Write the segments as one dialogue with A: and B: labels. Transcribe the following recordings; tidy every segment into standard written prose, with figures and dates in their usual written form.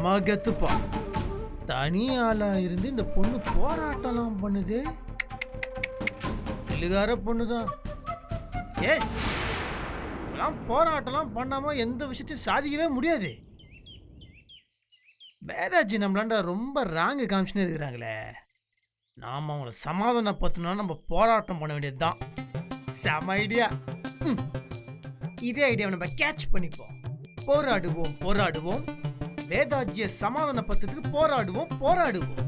A: செம கெத்துப்பா. தனி ஆளா இருந்து இந்த பொண்ணு போராட்டம்லாம் பண்ணுது. இழுகார பொண்ணுதான். எஸ், போராட்டம்லாம் பண்ணாம எந்த விஷயத்தையும் சாதிக்கவே முடியாது. வேதாஜி நம்மளாண்ட ரொம்ப ராங்கு காமிச்சுன்னு இருக்கிறாங்களே. நாம அவங்கள சமாதானப்படுத்தணும்னா நம்ம போராட்டம் பண்ண வேண்டியதுதான். செம ஐடியா. இதே ஐடியா நம்ம கேட்ச் பண்ணிப்போம். போராடுவோம் போராடுவோம், வேதாஜியை சமாதானப்படுத்துறதுக்கு போராடுவோம் போராடுவோம்.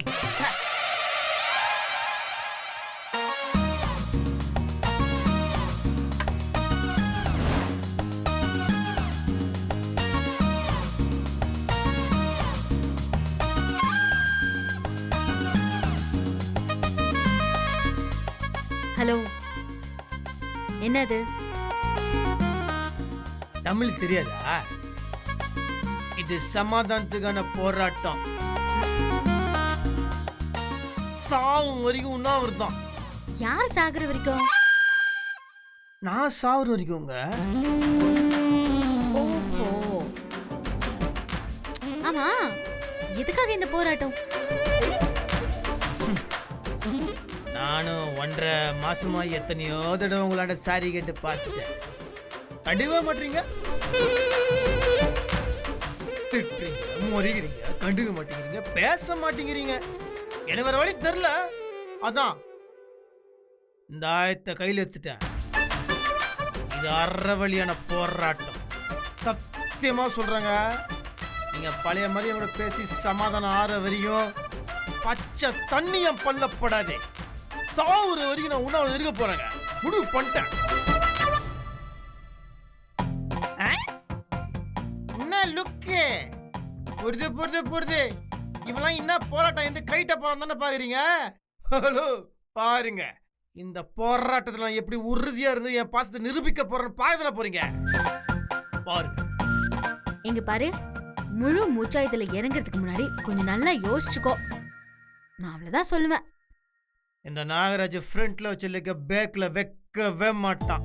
B: ஹலோ, என்னது?
A: தமிழ் தெரியாதா? இது சமாதானத்துக்கான போராட்டம். சாவும் வரைக்கும் உண்ணாவிரதம்.
B: யார் சாகுற வரைக்கும்?
A: நான் சாகுற வரைக்கும்ங்க.
B: ஓஹோ, ஆமா, எதுக்காக இந்த போராட்டம்?
A: நானும் 1.5 மாசமா எத்தனையோ தடவை உங்களாண்ட சாரி கேட்டு பார்த்துட்டேன். கண்டுக்க மாட்டீங்க, திட்டுறீங்க, முறைகிறீங்க, கண்டுக்க மாட்டேங்கிறீங்க, பேச மாட்டேங்கிறீங்க. எனக்கு வேற வழி தெரியல. அதான் இந்த ஆயத்தை கையில் எடுத்துட்டேன். இது அறவழியான போராட்டம். சத்தியமா சொல்றேங்க, நீங்க பழைய மாதிரி அவங்கள பேசி சமாதானம் ஆற வரையும் பச்சை தண்ணியம் பல்லப்படாதே. சாவுற வரைக்கும் நான் உண்ணாவிரதம் இருக்க போறேங்க. முடிவு பண்ணிட்டேன். என்ன லுக்கு? புரிது புரிது புரிது. இவெல்லாம் என்ன போராட்டம் எந்த கைட்ட போறான் தானே பாக்குறீங்க? ஹலோ, பாருங்க, இந்த போராட்டத்துல நான் எப்படி உறுதியா இருந்து என் பாசத்தை நிரூபிக்க போறேன்னு பாக்கதானே போறீங்க. பாருங்க,
B: இங்க பாரு, முழு மூச்சா இதுல இறங்குறதுக்கு முன்னாடி கொஞ்சம் நல்லா யோசிச்சுக்கோ. நான் அவ்வளவுதான் சொல்லுவேன்.
A: இந்த நாகராஜ் ஃப்ரண்ட்ல வச்சிருக்க பேக்ல வைக்கவே மாட்டான்.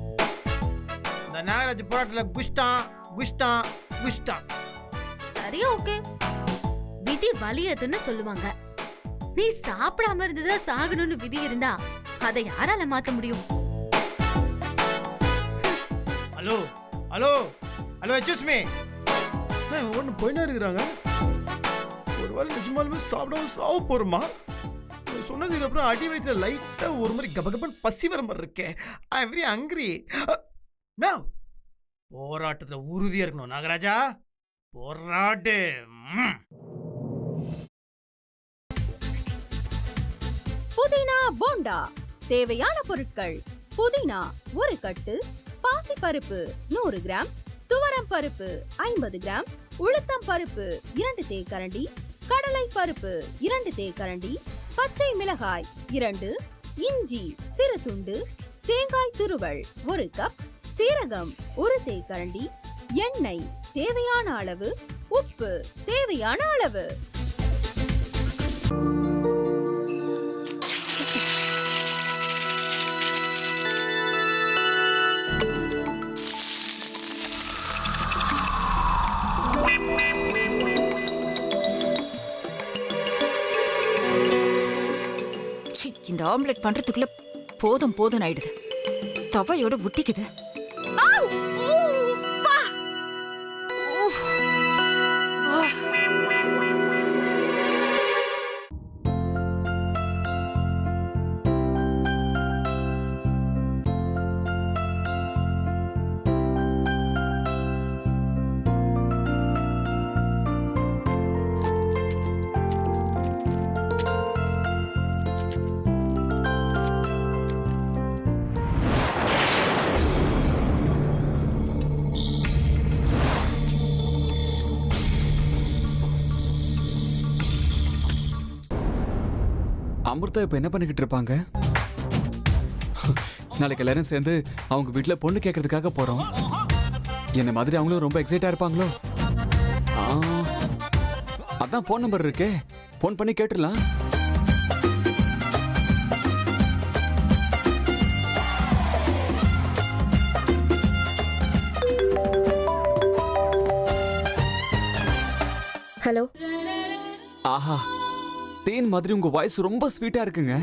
A: இந்த நாகராஜ் போராட்டத்துல குஷ்டான் குஷ்டான் குஷ்டான்.
B: சரி, ஓகே. விதி வலியதுன்னு சொல்லுவாங்க. நீ சாப்பிடாம இருந்ததா சாகணும்னு விதி இருந்தா அதை யாரால மாத்த முடியும்?
A: Hello hello hello, excuse me. ஒன்று போயினா இருக்கிறாங்க. ஒரு வேளை நிஜமாலுமே சாப்பிடாம சாவ போறோமா? சொன்னதுக்கு அப்புறம் அடி வயிற்றுல லைட்டா ஒரு மாதிரி கபகபன் பசி வர மாதிரி இருக்கே. I am very hungry. No, போராட்டத்துல உறுதியா இருக்கணும் நாகராஜா. போராடு.
C: புதினா போண்டா. தேவையான பொருட்கள்: புதினா 1 கட்டு, பாசிப்பருப்பு 100 கிராம், துவரம் பருப்பு 50 கிராம், உளுத்தம் பருப்பு 2 தேக்கரண்டி, கடலை பருப்பு 2 தேக்கரண்டி, பச்சை மிளகாய் 2, இஞ்சி சிறு துண்டு, தேங்காய் துருவல் 1 கப், சீரகம் 1 தேக்கரண்டி, எண்ணெய் தேவையான அளவு, உப்பு தேவையான அளவு.
D: இந்த ஆம்லெட் பண்றதுக்குள்ள போதும் போதும் ஆயிடுது. தவையோட ஒட்டிக்குது.
E: அமிர்தா இப்ப என்ன பண்ணிக்கிட்டு இருப்பாங்க? நாளைக்கு எல்லாரும் சேர்ந்து அவங்க வீட்டுல பொண்ணு கேட்கறதுக்காக போறோம். என்ன மாதிரி அவங்களும் ரொம்ப எக்ஸைட்டா இருப்பாங்களோ? அதான் போன் நம்பர் இருக்கே, போன் பண்ணி கேட்டுடலாம்.
F: ஹலோ
E: ஆஹா, தேன் மாதிரி உங்க வாய்ஸ் ரொம்ப ஸ்வீட்டா இருக்குங்க.